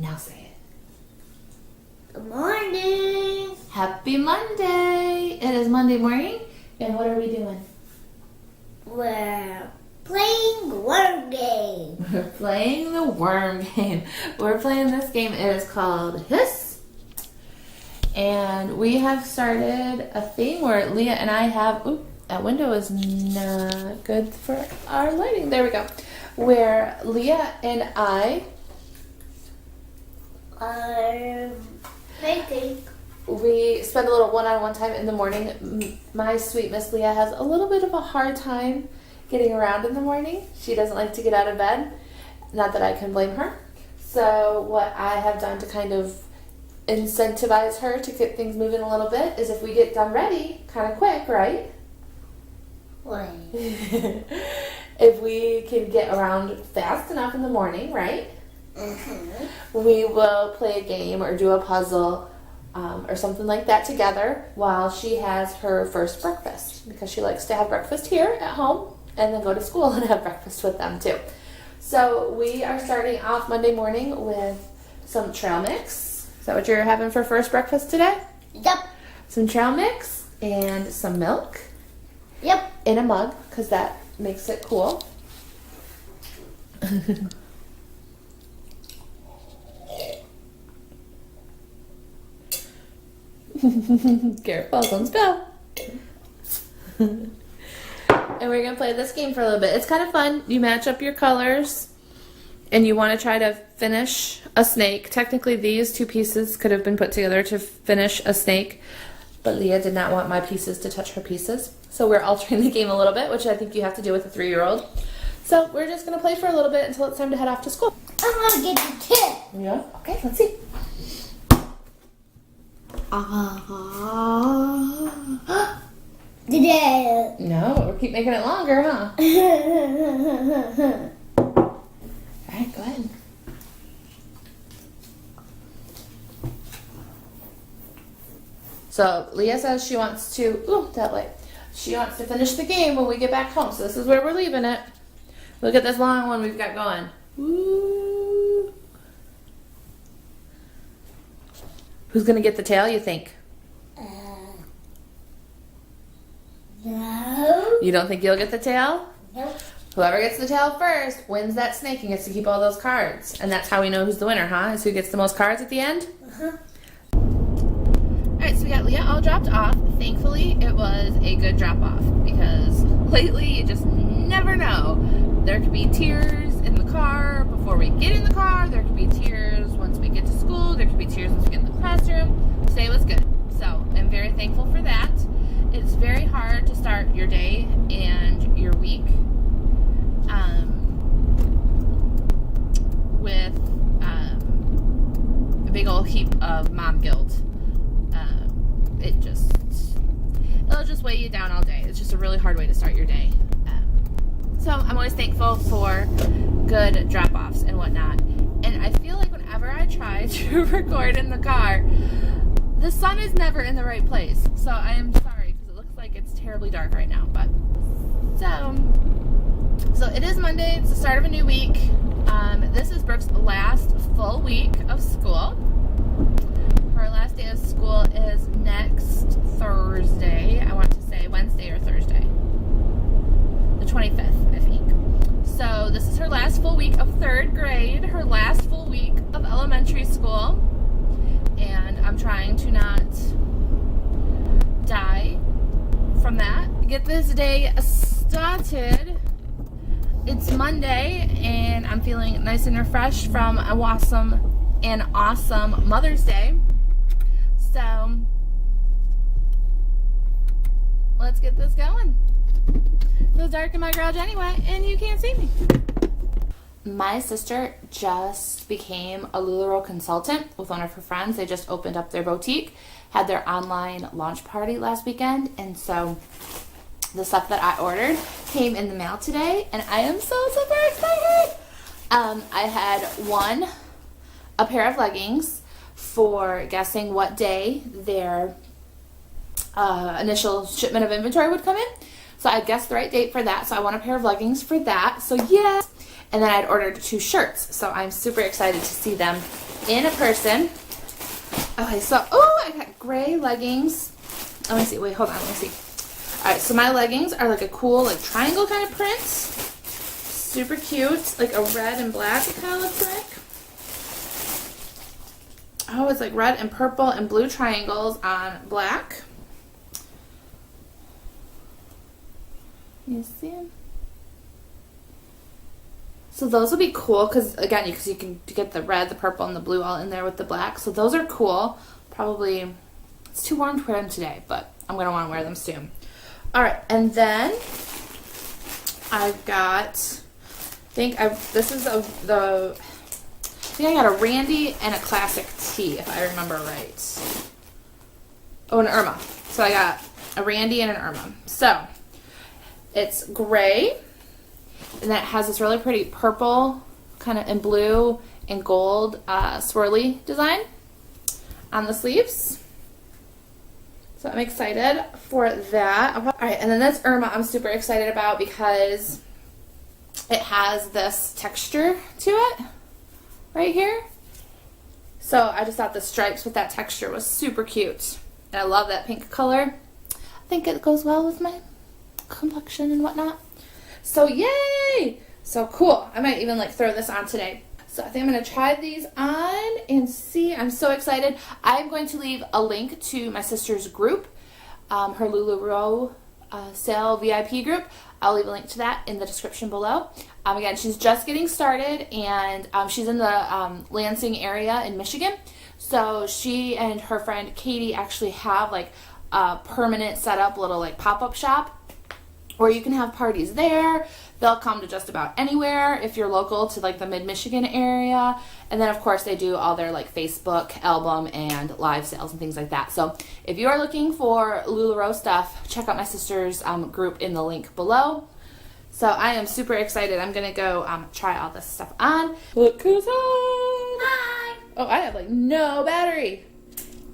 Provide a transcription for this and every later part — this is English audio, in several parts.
Now say it. Good morning. Happy Monday. It is Monday morning. And what are we doing? We're playing the worm game. We're playing the worm game. We're playing this game. It is called Hiss. And we have started a thing where Leah and I have... Ooh, that window is not good for our lighting. There we go. Where Leah and I... I think we spend a little one-on-one time in the morning. My sweet Miss Leah has a little bit of a hard time getting around in the morning. She doesn't like to get out of bed. Not that I can blame her. So what I have done to kind of incentivize her to get things moving a little bit is if we get done ready kind of quick, right? what? If we can get around fast enough in the morning, right? Mm-hmm. We will play a game or do a puzzle or something like that together while she has her first breakfast, because she likes to have breakfast here at home and then go to school and have breakfast with them too. So we are starting off Monday morning with some trail mix. Is that what you're having for first breakfast today? Yep. Some trail mix and some milk Yep. in a mug, because that makes it cool. Careful, don't spill. And we're going to play this game for a little bit. It's kind of fun. You match up your colors, and you want to try to finish a snake. Technically, these two pieces could have been put together to finish a snake, but Leah did not want my pieces to touch her pieces. So we're altering the game a little bit, which I think you have to do with a 3-year-old. So we're just going to play for a little bit until it's time to head off to school. I'm gonna get the tip. Yeah? Okay, let's see. Did it? No, we'll keep making it longer, huh? Alright, go ahead. So Leah says she wants to, she wants to finish the game when we get back home. So this is where we're leaving it. Look at this long one we've got going. Woo. Who's going to get the tail, you think? No. You don't think you'll get the tail? Nope. Whoever gets the tail first wins that snake and gets to keep all those cards. And that's how we know who's the winner, huh? Is who gets the most cards at the end? Uh-huh. Alright, so we got Leah all dropped off. Thankfully, it was a good drop-off, because lately you just never know. There could be tears in the car before we get in the car. There could be tears once we get to school. There could be tears once we get in the classroom. Today was good. So I'm very thankful for that. It's very hard to start your day and your week with a big old heap of mom guilt. It'll just weigh you down all day. It's just a really hard way to start your day. So I'm always thankful for good drop-offs and whatnot. And I feel like whenever I try to record in the car, the sun is never in the right place. So I am sorry, because it looks like it's terribly dark right now. But so it is Monday. It's the start of a new week. This is Brooke's last full week of school. Her last day of school is next Thursday. I want to say Wednesday or Thursday. The 25th, I think. So this is her last full week of 3rd grade, her last full week of elementary school. And I'm trying to not die from that. Get this day started. It's Monday, and I'm feeling nice and refreshed from an awesome Mother's Day. So let's get this going. It's dark in my garage anyway, and you can't see me. My sister just became a LuLaRoe consultant with one of her friends. They just opened up their boutique, had their online launch party last weekend, and so the stuff that I ordered came in the mail today, and I am so super excited. I had a pair of leggings for guessing what day their initial shipment of inventory would come in. So I guessed the right date for that, so I won a pair of leggings for that. So yes. And then I'd ordered 2 shirts, so I'm super excited to see them in a person. Okay, so, oh, I got gray leggings. Let me see. Wait, hold on. Let me see. All right, so my leggings are like a cool, like, triangle kind of print. Super cute. Like a red and black, it kind of looks like. Oh, it's like red and purple and blue triangles on black. You see them? So those will be cool because, again, because you can get the red, the purple, and the blue all in there with the black. So those are cool. Probably, it's too warm to wear them today, but I'm going to want to wear them soon. All right, and then I've got, I think I got a Randy and a classic tee, if I remember right. Oh, an Irma. So I got a Randy and an Irma. So it's gray, and then it has this really pretty purple, kind of in blue and gold swirly design on the sleeves. So I'm excited for that. All right, and then this Irma I'm super excited about because it has this texture to it right here. So I just thought the stripes with that texture was super cute. And I love that pink color. I think it goes well with my complexion and whatnot. So yay! So cool. I might even like throw this on today. So I think I'm going to try these on and see. I'm so excited. I'm going to leave a link to my sister's group, her LuLaRoe sale VIP group. I'll leave a link to that in the description below. Again, she's just getting started, and she's in the Lansing area in Michigan. So she and her friend Katie actually have like a permanent setup, little like pop-up shop where you can have parties there. They'll come to just about anywhere if you're local to like the mid-Michigan area. And then of course they do all their like Facebook, album, and live sales and things like that. So if you are looking for LuLaRoe stuff, check out my sister's group in the link below. So I am super excited. I'm gonna go try all this stuff on. Look who's home! Hi. Oh, I have like no battery.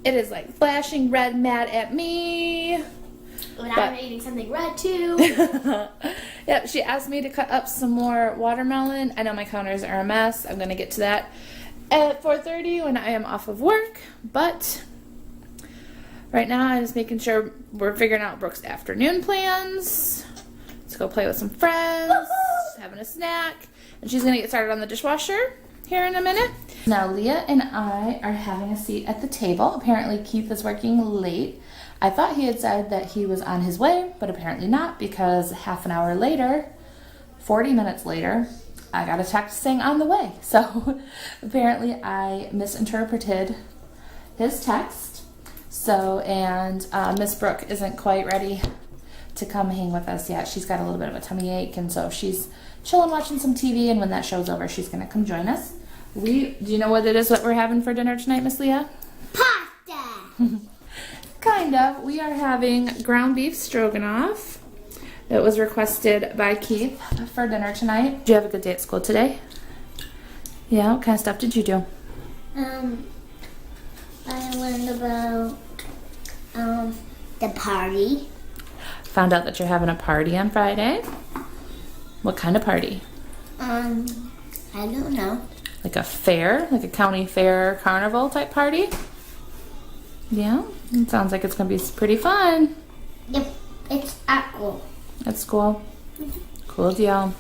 It is like flashing red mad at me. But I'm eating something red too. Yep, she asked me to cut up some more watermelon. I know my counters are a mess. I'm going to get to that at 4:30 when I am off of work. But right now I'm just making sure we're figuring out Brooke's afternoon plans. Let's go play with some friends, having a snack. And she's going to get started on the dishwasher here in a minute. Now Leah and I are having a seat at the table. Apparently Keith is working late. I thought he had said that he was on his way, but apparently not, because half an hour later, 40 minutes later, I got a text saying on the way. So apparently I misinterpreted his text. So, and Miss Brooke isn't quite ready to come hang with us yet. She's got a little bit of a tummy ache, and so she's chilling watching some TV, and when that show's over, she's going to come join us. Do you know what it is that we're having for dinner tonight, Miss Leah? Pasta. Kind of. We are having ground beef stroganoff. It was requested by Keith for dinner tonight. Did you have a good day at school today? Yeah, what kind of stuff did you do? I learned about the party. Found out that you're having a party on Friday. What kind of party? I don't know. Like a fair? Like a county fair carnival type party? Yeah, it sounds like it's going to be pretty fun. Yep, it's at school. At school? Cool deal.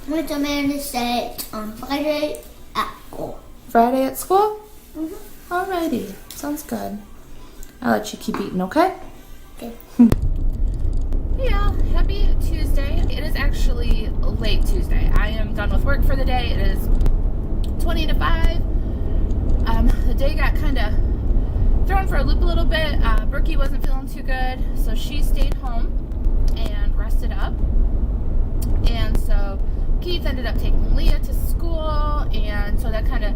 What Amanda said on Friday at school. Friday at school? Mm-hmm. Alrighty, sounds good. I'll let you keep eating, okay? Okay. Hey y'all, happy Tuesday. It is actually late Tuesday. I am done with work for the day. It is 20 to 5. The day got kind of thrown for a loop a little bit. Brookie wasn't feeling too good, so she stayed home and rested up. And so Keith ended up taking Leah to school, and so that kind of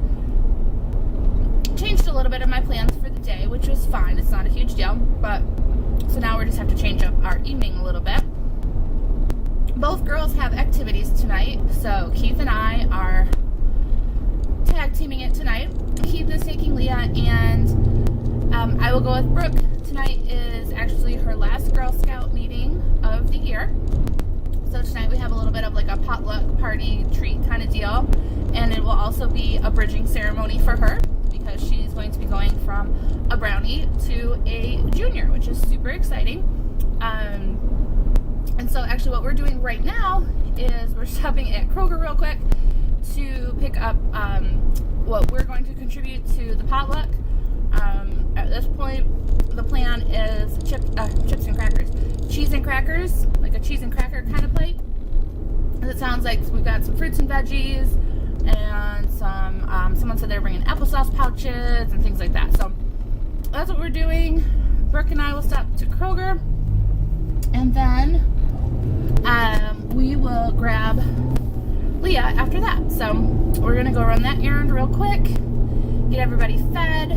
changed a little bit of my plans for the day, which was fine. It's not a huge deal, but so now we just have to change up our evening a little bit. Both girls have activities tonight, so Keith and I are tag teaming it tonight. Keith is taking Leah, and I will go with Brooke. Tonight is actually her last Girl Scout meeting of the year. So tonight we have a little bit of like a potluck party treat kind of deal. And it will also be a bridging ceremony for her, from a brownie to a junior, which is super exciting. And so actually what we're doing right now is we're stopping at Kroger real quick to pick up what we're going to contribute to the potluck. At this point, the plan is chips and crackers. Cheese and crackers, like a cheese and cracker kind of plate. And it sounds like we've got some fruits and veggies and some, someone said they were bringing applesauce pouches and things like that. So that's what we're doing. Brooke and I will stop to Kroger, and then we will grab Leah after that. So we're gonna go run that errand real quick, get everybody fed,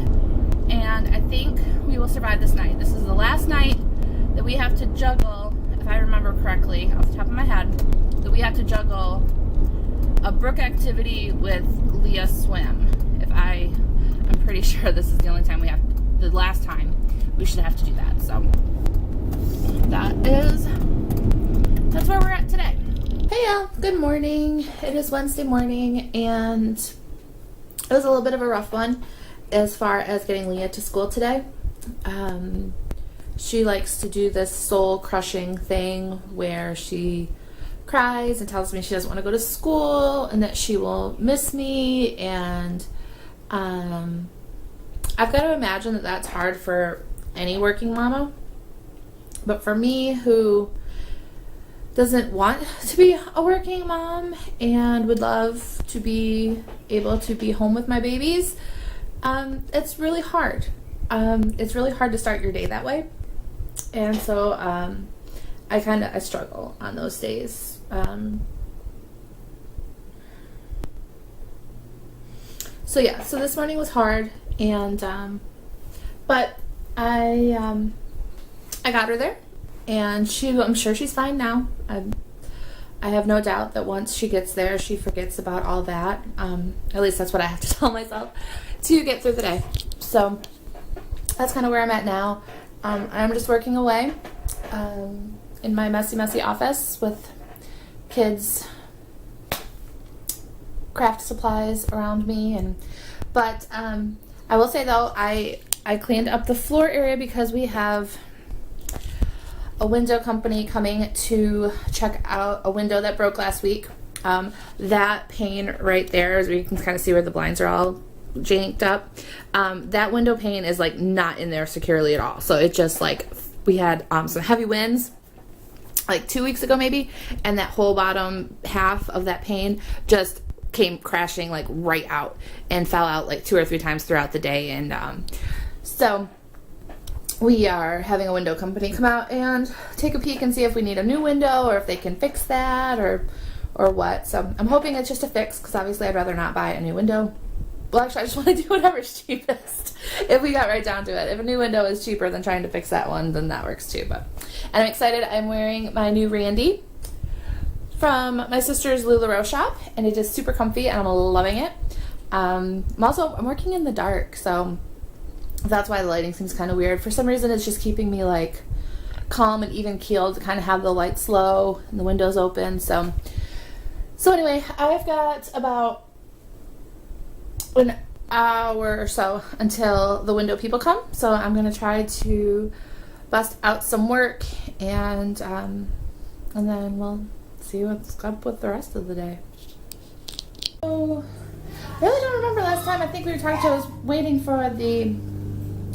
and I think we will survive this night. This is the last night that we have to juggle, if I remember correctly off the top of my head, that we have to juggle a Brooke activity with Leah swim. I'm pretty sure this is the only time the last time we should have to do that. So that's where we're at today. Hey y'all, good morning. It is Wednesday morning, and it was a little bit of a rough one as far as getting Leah to school today. She likes to do this soul crushing thing where she cries and tells me she doesn't want to go to school and that she will miss me, and I've got to imagine that that's hard for any working mama, but for me, who doesn't want to be a working mom and would love to be able to be home with my babies, it's really hard. It's really hard to start your day that way, and so I struggle on those days. So this morning was hard, and but I got her there, and I'm sure she's fine now. I have no doubt that once she gets there, she forgets about all that. At least that's what I have to tell myself to get through the day. So that's kind of where I'm at now. I'm just working away in my messy office with kids' craft supplies around me, but I will say though, I cleaned up the floor area because we have a window company coming to check out a window that broke last week. That pane right there, as you can kind of see where the blinds are all janked up, that window pane is like not in there securely at all. So it just we had some heavy winds like 2 weeks ago maybe, and that whole bottom half of that pane just came crashing like right out and fell out like 2 or 3 times throughout the day. And so we are having a window company come out and take a peek and see if we need a new window or if they can fix that or what. So I'm hoping it's just a fix, because obviously I'd rather not buy a new window. Well, actually, I just want to do whatever's cheapest if we got right down to it. If a new window is cheaper than trying to fix that one, then that works too. And I'm excited. I'm wearing my new Randy from my sister's LuLaRoe shop, and it is super comfy, and I'm loving it. I'm working in the dark, so that's why the lighting seems kind of weird. For some reason, it's just keeping me like calm and even keeled to kind of have the lights low and the windows open. So anyway, I've got about an hour or so until the window people come. So I'm going to try to bust out some work, and then we'll see what's up with the rest of the day. So I really don't remember last time. I think we were talking, I was waiting for the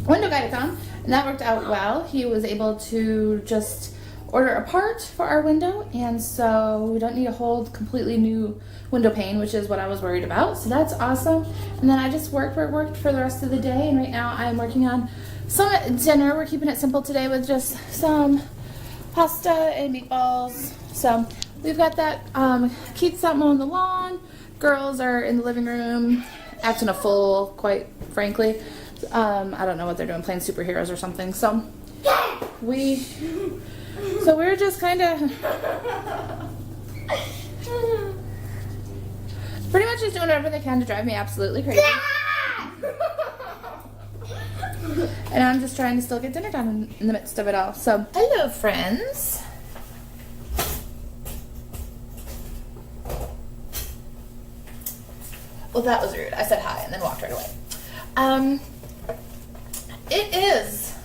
window guy to come, and that worked out well. He was able to just order a part for our window, and so we don't need a whole completely new window pane, which is what I was worried about. So that's awesome. And then I just worked for the rest of the day, and right now I'm working on some dinner. We're keeping it simple today with just some pasta and meatballs. So we've got that. Keith's out mowing the lawn. Girls are in the living room acting a fool, quite frankly. I don't know what they're doing, playing superheroes or something. So we're just kind of pretty much just doing whatever they can to drive me absolutely crazy. And I'm just trying to still get dinner done in the midst of it all. So hello, friends. Well, that was rude. I said hi and then walked right away. it is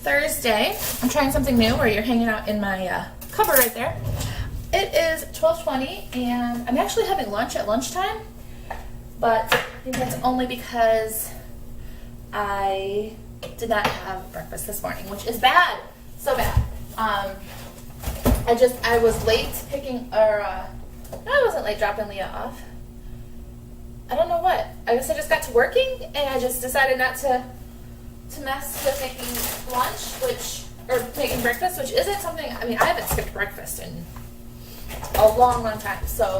Thursday. I'm trying something new where you're hanging out in my cupboard right there. It is 12:20 and I'm actually having lunch at lunchtime, but I think that's only because I did not have breakfast this morning, which is bad, so bad. I was late no, I wasn't late dropping Leah off. I don't know what. I guess I just got to working and I just decided not to mess with making lunch, or making breakfast, which isn't something, I mean, I haven't skipped breakfast in a long, long time. So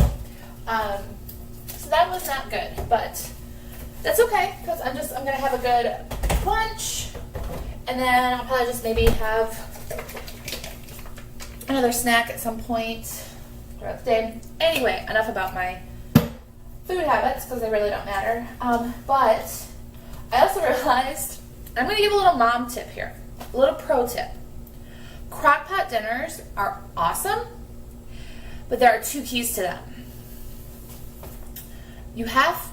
that was not good, but that's okay because I'm going to have a good lunch and then I'll probably just maybe have another snack at some point throughout the day. Anyway, enough about my food habits because they really don't matter. But I also realized I'm going to give a little mom tip here, a little pro tip. Crock-pot dinners are awesome, but there are two keys to them. You have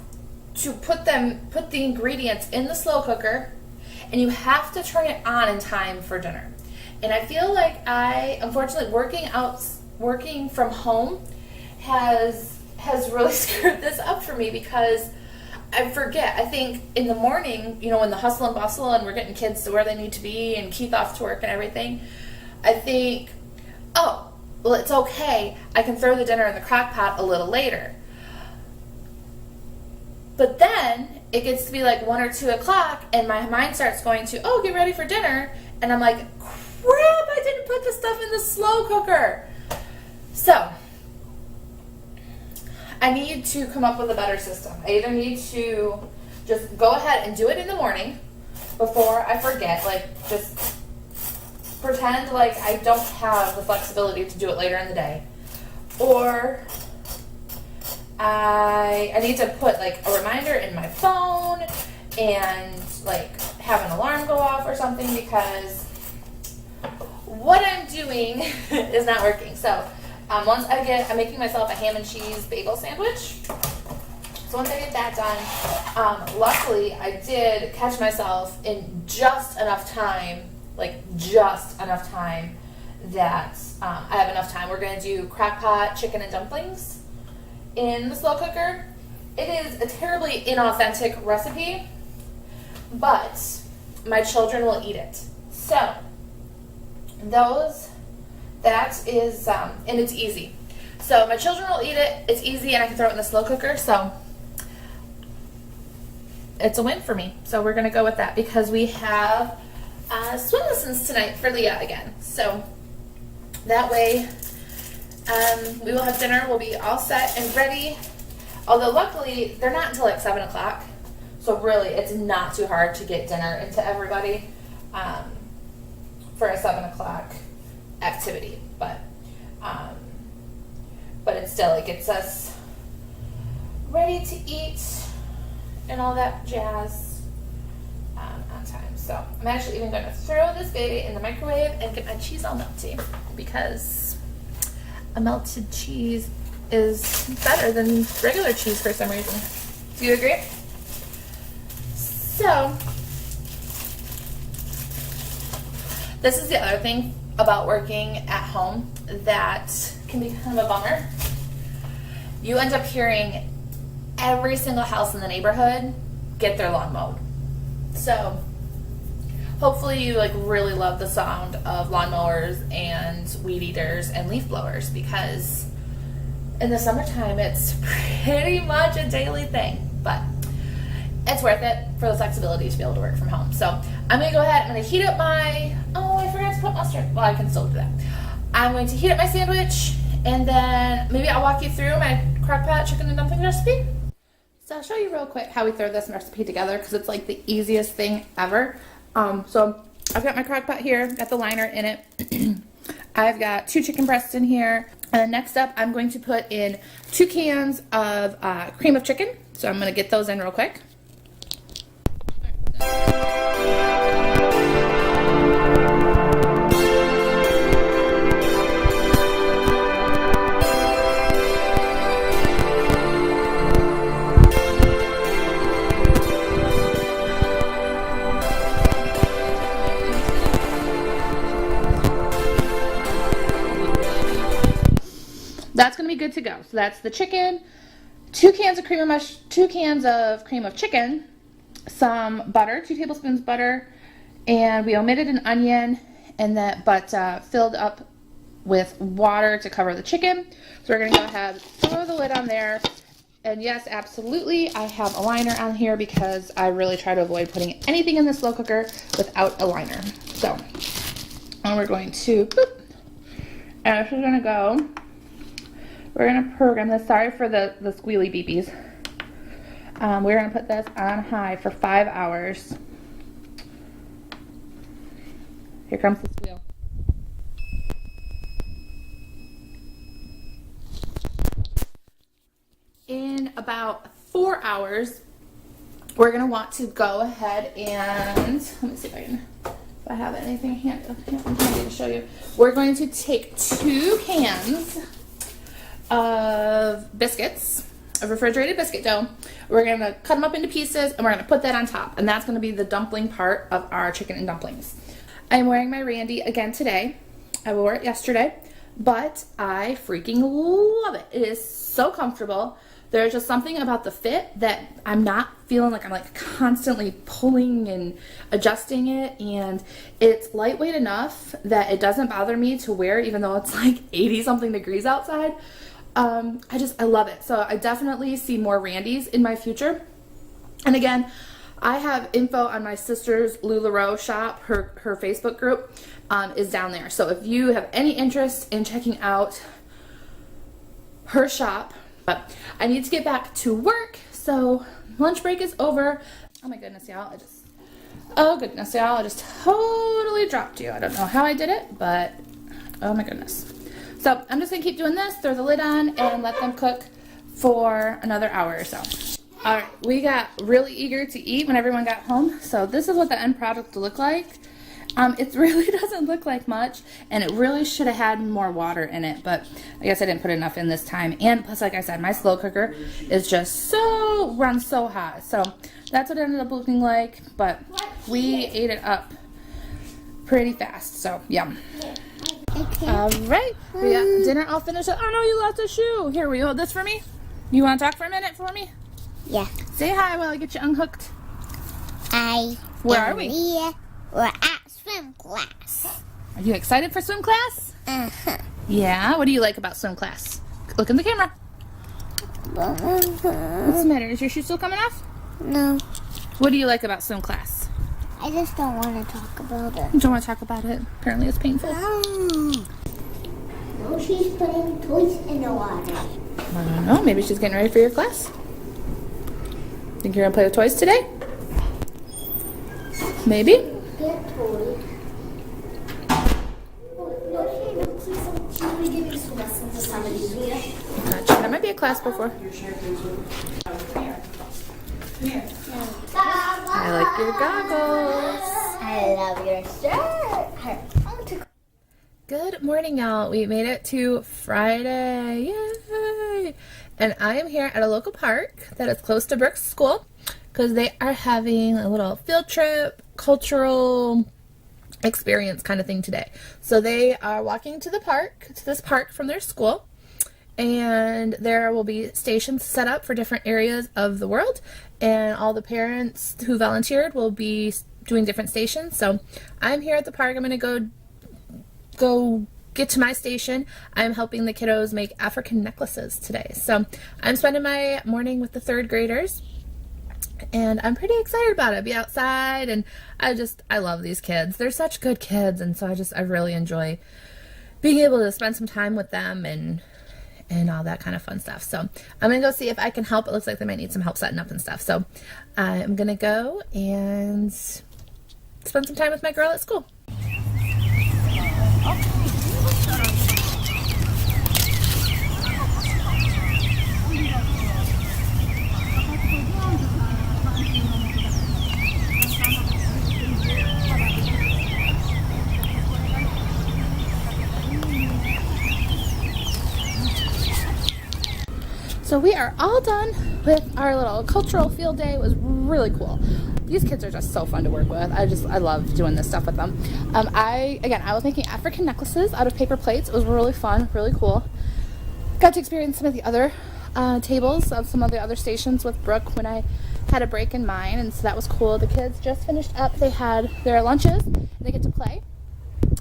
to put the ingredients in the slow cooker, and you have to turn it on in time for dinner. And I feel like unfortunately, working from home has really screwed this up for me because I forget. I think in the morning, in the hustle and bustle and we're getting kids to where they need to be and Keith off to work and everything, I think, oh, well, it's okay. I can throw the dinner in the crock pot a little later. But then it gets to be like 1 or 2 o'clock and my mind starts going to, oh, get ready for dinner. And I'm like, crap, I didn't put the stuff in the slow cooker. So I need to come up with a better system. I either need to just go ahead and do it in the morning before I forget, just pretend like I don't have the flexibility to do it later in the day, or I need to put a reminder in my phone and have an alarm go off or something because what I'm doing is not working. So I'm making myself a ham and cheese bagel sandwich. So once I get that done, luckily I did catch myself in just enough time that I have enough time. We're going to do crock pot chicken and dumplings in the slow cooker. It is a terribly inauthentic recipe, but my children will eat it. So that is, and it's easy. So my children will eat it, it's easy, and I can throw it in the slow cooker, so it's a win for me. So we're going to go with that because we have swim lessons tonight for Leah again. So that way we will have dinner, we'll be all set and ready. Although luckily they're not until 7 o'clock, so really it's not too hard to get dinner into everybody for a 7 o'clock activity, but it's still, it gets us ready to eat and all that jazz on time. So I'm actually even going to throw this baby in the microwave and get my cheese all melty because a melted cheese is better than regular cheese for some reason. Do you agree? So this is the other thing about working at home that can be kind of a bummer. You end up hearing every single house in the neighborhood get their lawn mowed. So hopefully you really love the sound of lawnmowers and weed eaters and leaf blowers because in the summertime it's pretty much a daily thing, but it's worth it for the flexibility to be able to work from home. So I'm going to go ahead, I'm going to heat up I forgot to put mustard. Well, I can still do that. I'm going to heat up my sandwich and then maybe I'll walk you through my crock pot chicken and dumpling recipe. So I'll show you real quick how we throw this recipe together because it's the easiest thing ever. So I've got my crock pot here, got the liner in it. I've got 2 chicken breasts in here. And then next up, I'm going to put in 2 cans of cream of chicken. So I'm going to get those in real quick. good to go. So that's the chicken, 2 cans of cream of mush, 2 cans of cream of chicken, some butter, 2 tablespoons butter, and we omitted an onion, and that filled up with water to cover the chicken. So we're gonna go ahead, throw the lid on there. And yes, absolutely, I have a liner on here because I really try to avoid putting anything in the slow cooker without a liner. So, and we're going to, boop, and this is gonna go, we're gonna program this, sorry for the squealy beepies. We're gonna put this on high for 5 hours. Here comes the squeal. In about 4 hours, we're gonna want to go ahead and, let me see if I have anything handy to show you. We're going to take 2 cans of biscuits, of refrigerated biscuit dough. We're gonna cut them up into pieces and we're gonna put that on top, and that's gonna be the dumpling part of our chicken and dumplings. I'm wearing my Randy again today. I wore it yesterday, but I freaking love it. It is so comfortable. There's just something about the fit that I'm not feeling like I'm like constantly pulling and adjusting it, and it's lightweight enough that it doesn't bother me to wear it even though it's like 80 something degrees outside. I love it. So I definitely see more Randys in my future. And again, I have info on my sister's LuLaRoe shop. Her Facebook group is down there. So if you have any interest in checking out her shop, but I need to get back to work, so lunch break is over. Oh my goodness, y'all, I just totally dropped you. I don't know how I did it, but oh my goodness. So I'm just gonna keep doing this, throw the lid on, and let them cook for another hour or so. All right, we got really eager to eat when everyone got home, so this is what the end product will look like. It really doesn't look like much, and it really should have had more water in it, but I guess I didn't put enough in this time. And plus, like I said, my slow cooker is just runs so hot. So that's what it ended up looking like, but we ate it up pretty fast, so yum. All right, we got dinner all finished. Oh no, you lost a shoe. Here, will you hold this for me? You want to talk for a minute for me? Yeah. Say hi while I get you unhooked. Where are we? We're at swim class. Are you excited for swim class? Uh-huh. Yeah? What do you like about swim class? Look in the camera. What's the matter? Is your shoe still coming off? No. What do you like about swim class? I just don't want to talk about it. You don't want to talk about it? Apparently it's painful. No, she's putting toys in the water. I don't know. Maybe she's getting ready for your class. Think you're going to play with toys today? Maybe? Get toys. Gotcha. That might be a class before. I like your goggles. I love your shirt. Good morning, y'all. We made it to Friday. Yay! And I am here at a local park that is close to Brooks School because they are having a little field trip, cultural experience kind of thing today. So they are walking to this park from their school, and there will be stations set up for different areas of the world, and all the parents who volunteered will be doing different stations. So I'm here at the park. I'm going to go get to my station. I'm helping the kiddos make African necklaces today. So I'm spending my morning with the 3rd graders, and I'm pretty excited about it. Be outside, and I love these kids. They're such good kids, and so I really enjoy being able to spend some time with them and all that kind of fun stuff. So I'm gonna go see if I can help. It looks like they might need some help setting up and stuff. So I'm gonna go and spend some time with my girl at school. So we are all done with our little cultural field day. It was really cool. These kids are just so fun to work with. I love doing this stuff with them. I was making African necklaces out of paper plates. It was really fun, really cool. got to experience some of the other tables of some of the other stations with Brooke when I had a break in mine, and so that was cool. The kids just finished up. They had their lunches, and they get to play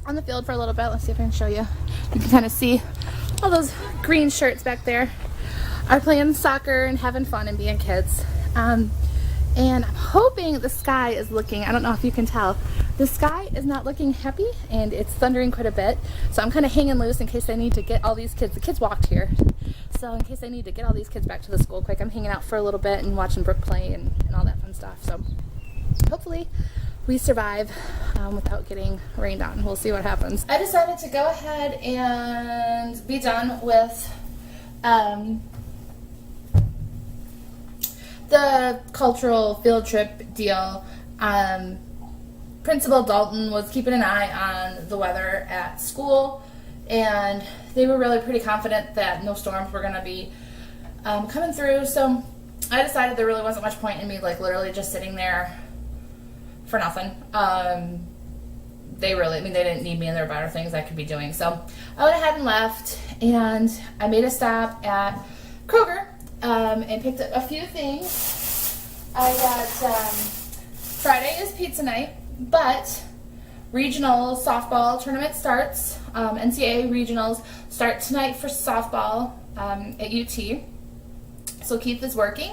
on the field for a little bit. Let's see if I can show you. You can kind of see all those green shirts back there are playing soccer and having fun and being kids. And I'm hoping the sky is looking, I don't know if you can tell, the sky is not looking happy, and it's thundering quite a bit. So I'm kind of hanging loose in case I need to get all these kids. The kids walked here. So in case I need to get all these kids back to the school quick, I'm hanging out for a little bit and watching Brooke play and all that fun stuff. So hopefully we survive without getting rained on. We'll see what happens. I decided to go ahead and be done with the cultural field trip deal. Principal Dalton was keeping an eye on the weather at school, and they were really pretty confident that no storms were going to be coming through. So I decided there really wasn't much point in me like literally just sitting there for nothing. They didn't need me, and there were better things I could be doing. So I went ahead and left, and I made a stop at Kroger and picked up a few things. I got Friday is pizza night, but regional softball tournament starts. NCAA regionals start tonight for softball at UT. So Keith is working,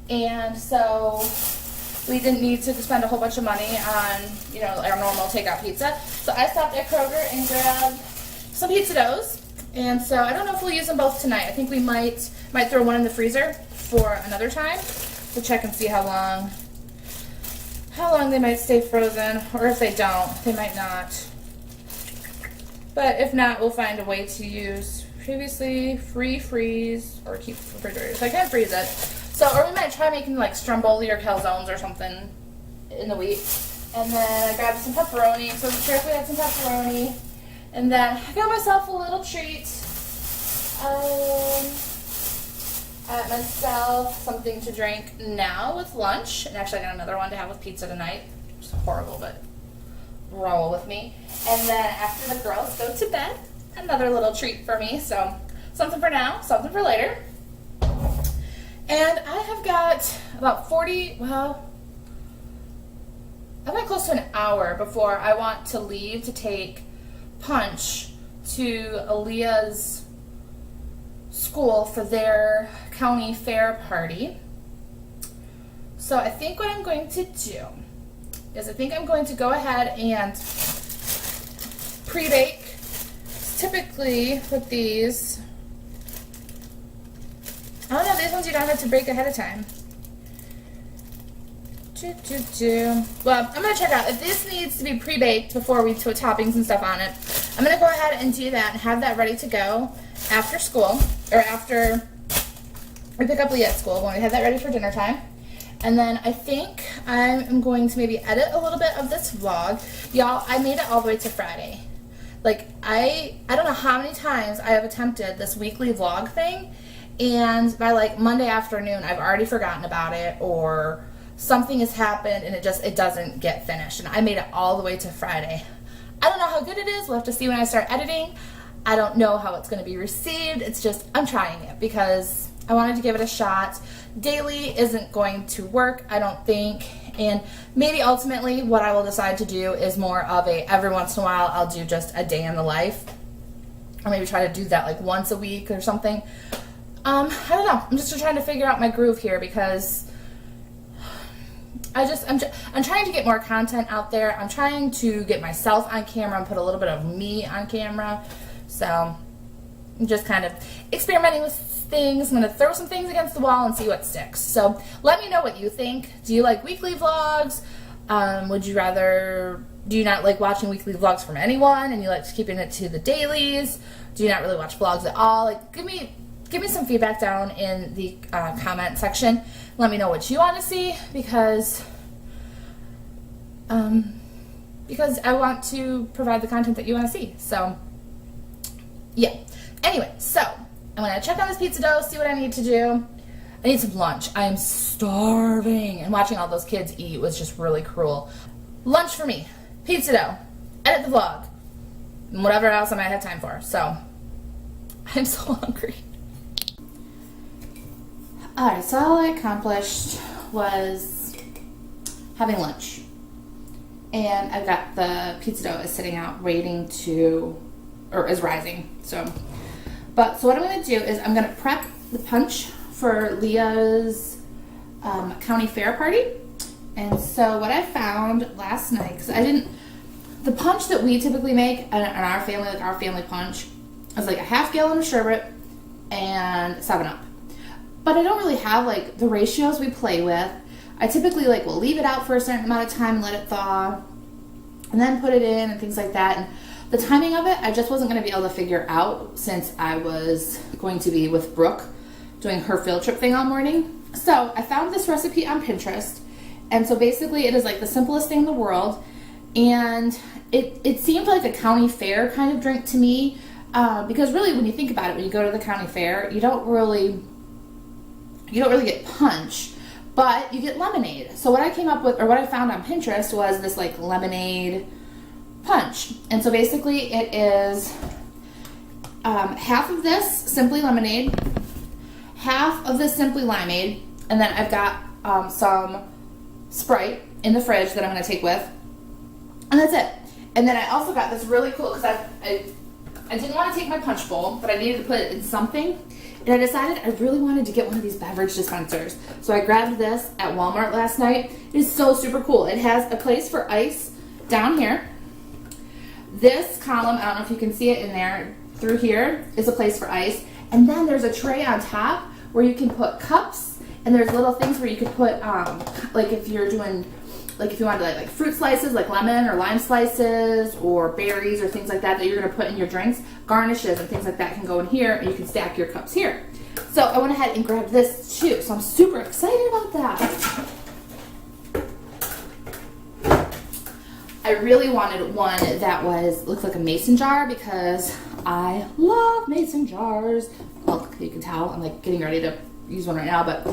and so we didn't need to spend a whole bunch of money on, our normal takeout pizza. So I stopped at Kroger and grabbed some pizza doughs. And so I don't know if we'll use them both tonight. I think we might throw one in the freezer for another time to check and see how long they might stay frozen, or if they don't, they might not. But if not, we'll find a way to use previously free freeze or keep refrigerator. So I can freeze it. So, or we might try making like stromboli or calzones or something in the week. And then I grabbed some pepperoni. So carefully had some pepperoni. And then I got myself a little treat. I got myself something to drink now with lunch. And actually I got another one to have with pizza tonight. It's horrible, but roll with me. And then after the girls go to bed, another little treat for me. So something for now, something for later. And I have got about I've got close to an hour before I want to leave to take Punch to Aaliyah's school for their county fair party. So I think what I'm going to do is I think I'm going to go ahead and pre-bake. Typically with these, I don't know, these ones you don't have to bake ahead of time. Well, I'm going to check out. If this needs to be pre-baked before we put toppings and stuff on it, I'm going to go ahead and do that and have that ready to go after school, or after we pick up Leah at school, when we have that ready for dinner time. And then I think I'm going to maybe edit a little bit of this vlog. Y'all, I made it all the way to Friday. Like, I don't know how many times I have attempted this weekly vlog thing, and by like Monday afternoon I've already forgotten about it, or something has happened and it doesn't get finished. And I made it all the way to Friday. I don't know how good it is. We'll have to see when I start editing. I don't know how it's going to be received. It's just, I'm trying it because I wanted to give it a shot. Daily isn't going to work, I don't think. And maybe ultimately what I will decide to do is more of a, every once in a while I'll do just a day in the life. Or maybe try to do that like once a week or something. I don't know. I'm just trying to figure out my groove here because I'm trying to get more content out there. I'm trying to get myself on camera and put a little bit of me on camera. So I'm just kind of experimenting with things. I'm going to throw some things against the wall and see what sticks. So let me know what you think. Do you like weekly vlogs? Do you not like watching weekly vlogs from anyone and you like keeping it to the dailies? Do you not really watch vlogs at all? Like, give me some feedback down in the comment section. Let me know what you want to see because I want to provide the content that you want to see. So yeah. Anyway, so I'm going to check on this pizza dough, see what I need to do. I need some lunch. I am starving, and watching all those kids eat was just really cruel. Lunch for me, pizza dough, edit the vlog, and whatever else I might have time for. So I'm so hungry. Alright, so all I accomplished was having lunch. And I've got the pizza dough is sitting out waiting to, or is rising. So what I'm going to do is I'm going to prep the punch for Leah's county fair party. And so what I found last night, because the punch that we typically make in our family, like our family punch, is like a half gallon of sherbet and 7-Up. But I don't really have like the ratios we play with. I typically like will leave it out for a certain amount of time and let it thaw and then put it in and things like that. And the timing of it, I just wasn't going to be able to figure out since I was going to be with Brooke doing her field trip thing all morning. So I found this recipe on Pinterest. And so basically it is like the simplest thing in the world. And it seemed like a county fair kind of drink to me. Because really when you think about it, when you go to the county fair, you don't really get punch, but you get lemonade. So what I came up with, or what I found on Pinterest, was this like lemonade punch. And so basically it is half of this Simply Lemonade, half of this Simply Limeade, and then I've got some Sprite in the fridge that I'm going to take with, and that's it. And then I also got this really cool, because I didn't want to take my punch bowl, but I needed to put it in something. And I decided I really wanted to get one of these beverage dispensers. So I grabbed this at Walmart last night. It is so super cool. It has a place for ice down here. This column, I don't know if you can see it in there, through here is a place for ice. And then there's a tray on top where you can put cups, and there's little things where you could put, like if you're doing, like if you wanted like fruit slices, like lemon or lime slices or berries or things like that you're going to put in your drinks, garnishes and things like that can go in here, and you can stack your cups here. So I went ahead and grabbed this too. So I'm super excited about that. I really wanted one that looked like a mason jar, because I love mason jars. Well, you can tell I'm like getting ready to use one right now, but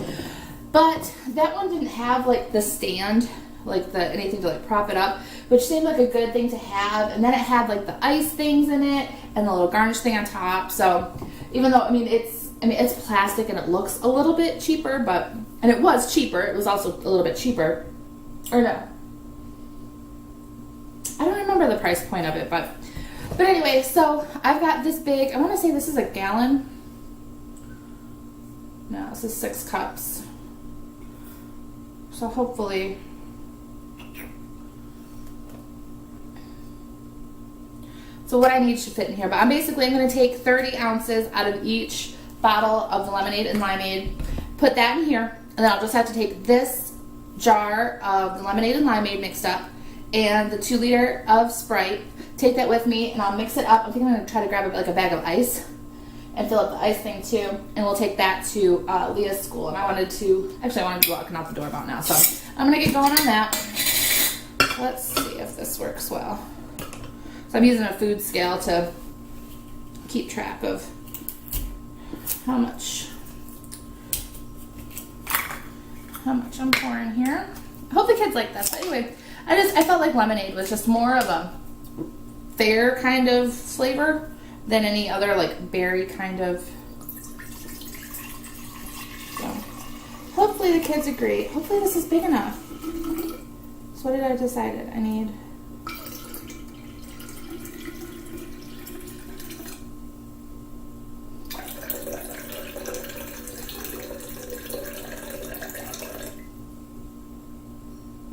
that one didn't have like the stand, like anything to like prop it up, which seemed like a good thing to have. And then it had like the ice things in it and the little garnish thing on top. So even though it's plastic and it looks a little bit cheaper, and it was cheaper, it was also a little bit cheaper, or no, I don't remember the price point of it, but anyway, so I've got this big, I want to say this is a gallon. No, this is 6 cups. So hopefully, so what I need should fit in here. But I'm going to take 30 ounces out of each bottle of the lemonade and limeade, put that in here, and then I'll just have to take this jar of the lemonade and limeade mixed up and the 2 liter of Sprite, take that with me, and I'll mix it up. I think I'm going to try to grab like a bag of ice and fill up the ice thing too, and we'll take that to Leah's school. And I wanted to be walking out the door about now, so I'm going to get going on that. Let's see if this works well. So I'm using a food scale to keep track of how much I'm pouring here. I hope the kids like this. But anyway, I felt like lemonade was just more of a fair kind of flavor than any other like berry kind of. So hopefully the kids agree. Hopefully this is big enough. So what did I decide? I need.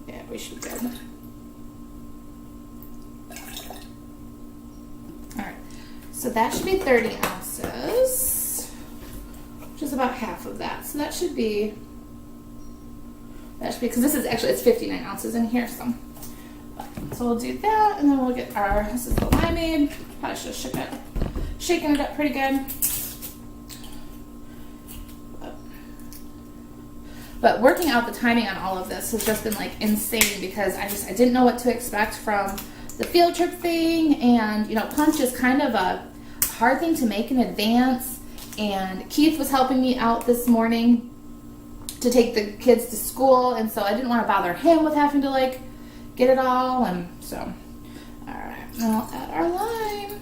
Yeah, we should be good. Alright, so that should be 30 ounces, which is about half of that. So that should be, because this is actually, it's 59 ounces in here, so we'll do that, and then we'll get this is the limeade. Probably should have shaken it up pretty good. But working out the timing on all of this has just been like insane, because I didn't know what to expect from the field trip thing, and punch is kind of a hard thing to make in advance, and Keith was helping me out this morning to take the kids to school, and so I didn't want to bother him with having to like get it all, and so alright, now I'll add our lime.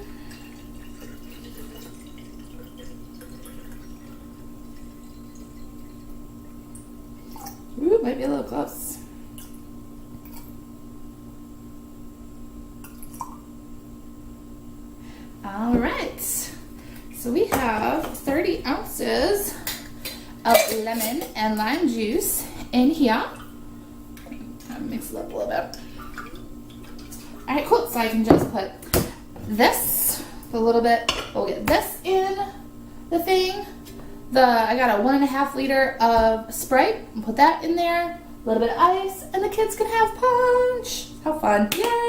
Ooh, might be a little close. All right. So we have 30 ounces of lemon and lime juice in here. I'll mix it up a little bit. All right, cool. So I can just put this a little bit. We'll get this in the thing. I got a 1.5 liter of Sprite. Put that in there. A little bit of ice, and the kids can have punch. How fun! Yay!